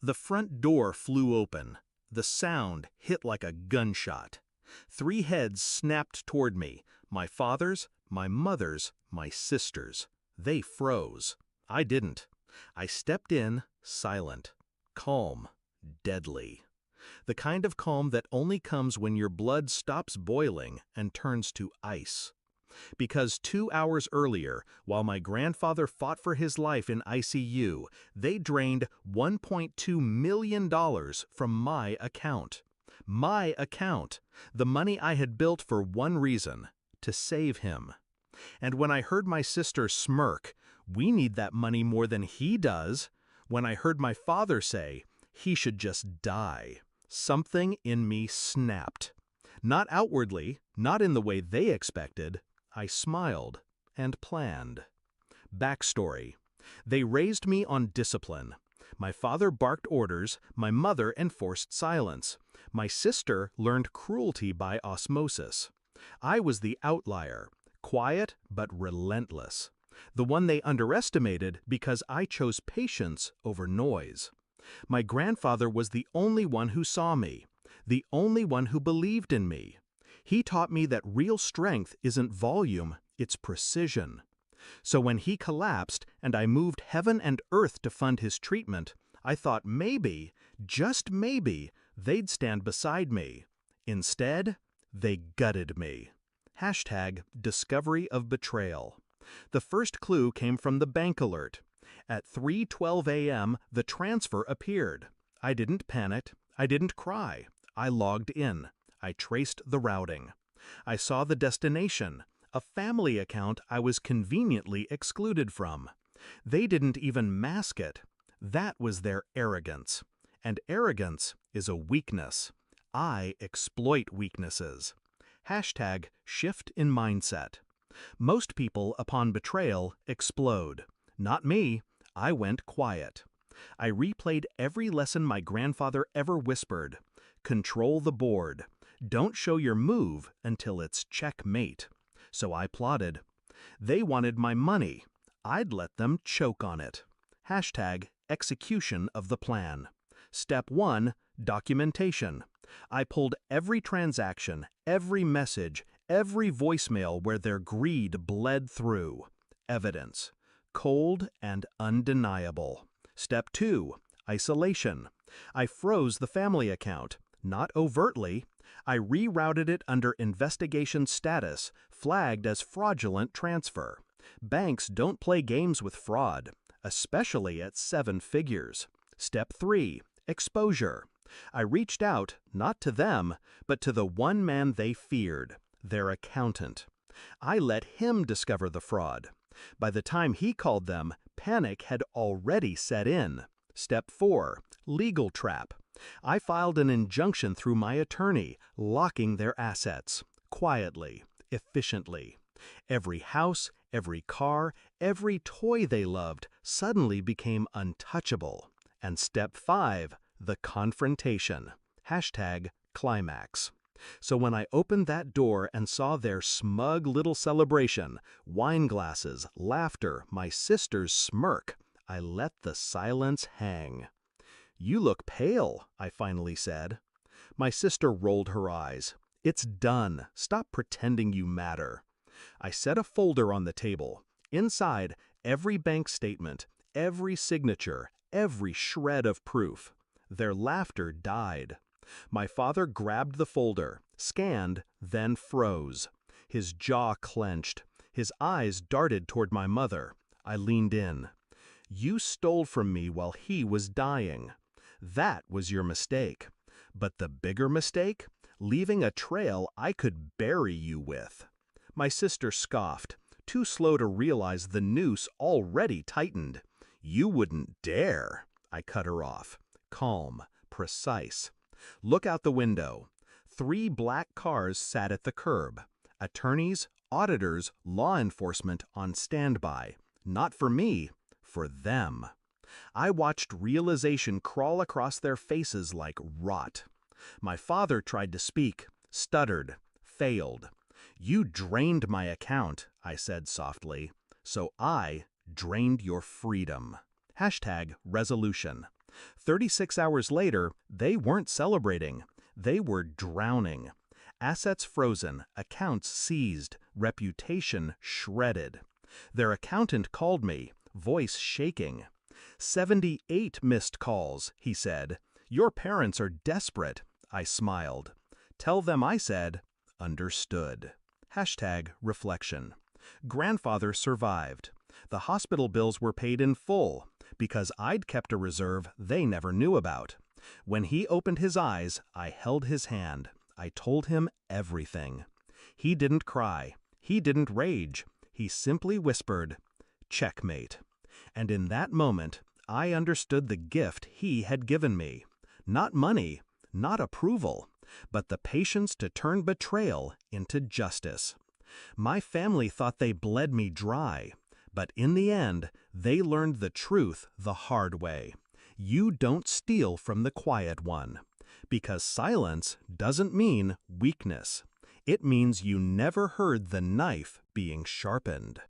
The front door flew open. The sound hit like a gunshot. 3 heads snapped toward me, my father's, my mother's, my sister's. They froze. I didn't. I stepped in, silent, calm, deadly. The kind of calm that only comes when your blood stops boiling and turns to ice. Because 2 hours earlier, while my grandfather fought for his life in ICU, they drained $1.2 million from my account. My account, the money I had built for one reason, to save him. And when I heard my sister smirk, "We need that money more than he does," when I heard my father say, "He should just die," something in me snapped. Not outwardly, not in the way they expected. I smiled and planned. Backstory. They raised me on discipline. My father barked orders, my mother enforced silence. My sister learned cruelty by osmosis. I was the outlier, quiet but relentless. The one they underestimated because I chose patience over noise. My grandfather was the only one who saw me, the only one who believed in me. He taught me that real strength isn't volume, it's precision. So when he collapsed and I moved heaven and earth to fund his treatment, I thought maybe, just maybe, they'd stand beside me. Instead, they gutted me. Hashtag discovery of betrayal. The first clue came from the bank alert. At 3:12 a.m., the transfer appeared. I didn't panic. I didn't cry. I logged in. I traced the routing. I saw the destination, a family account I was conveniently excluded from. They didn't even mask it. That was their arrogance. And arrogance is a weakness. I exploit weaknesses. Hashtag shift in mindset. Most people, upon betrayal, explode. Not me. I went quiet. I replayed every lesson my grandfather ever whispered. Control the board. Don't show your move until it's checkmate. So I plotted. They wanted my money. I'd let them choke on it. Hashtag execution of the plan. Step 1, documentation. I pulled every transaction, every message, every voicemail where their greed bled through. Evidence. Cold and undeniable. Step 2, isolation. I froze the family account. Not overtly. I rerouted it under investigation status, flagged as fraudulent transfer. Banks don't play games with fraud, especially at 7 figures. Step 3, exposure. I reached out, not to them, but to the one man they feared, their accountant. I let him discover the fraud. By the time he called them, panic had already set in. Step 4, legal trap. I filed an injunction through my attorney, locking their assets, quietly, efficiently. Every house, every car, every toy they loved suddenly became untouchable. And step 5, the confrontation. Hashtag climax. So when I opened that door and saw their smug little celebration, wine glasses, laughter, my sister's smirk, I let the silence hang. "You look pale," I finally said. My sister rolled her eyes. "It's done. Stop pretending you matter." I set a folder on the table. Inside, every bank statement, every signature, every shred of proof. Their laughter died. My father grabbed the folder, scanned, then froze. His jaw clenched. His eyes darted toward my mother. I leaned in. "You stole from me while he was dying. That was your mistake. But the bigger mistake? Leaving a trail I could bury you with." My sister scoffed, too slow to realize the noose already tightened. "You wouldn't dare." I cut her off. Calm, precise. Look out the window. 3 black cars sat at the curb. Attorneys, auditors, law enforcement on standby. Not for me, for them. I watched realization crawl across their faces like rot. My father tried to speak, stuttered, failed. "You drained my account," I said softly. "So I drained your freedom." Hashtag resolution. 36 hours later, they weren't celebrating. They were drowning. Assets frozen, accounts seized, reputation shredded. Their accountant called me, voice shaking. 78 missed calls, he said. Your parents are desperate. I smiled. Tell them I said, understood. #reflection. Grandfather survived. The hospital bills were paid in full because I'd kept a reserve they never knew about. When he opened his eyes, I held his hand. I told him everything. He didn't cry. He didn't rage. He simply whispered, checkmate. And in that moment, I understood the gift he had given me. Not money, not approval, but the patience to turn betrayal into justice. My family thought they bled me dry, but in the end, they learned the truth the hard way. You don't steal from the quiet one. Because silence doesn't mean weakness. It means you never heard the knife being sharpened.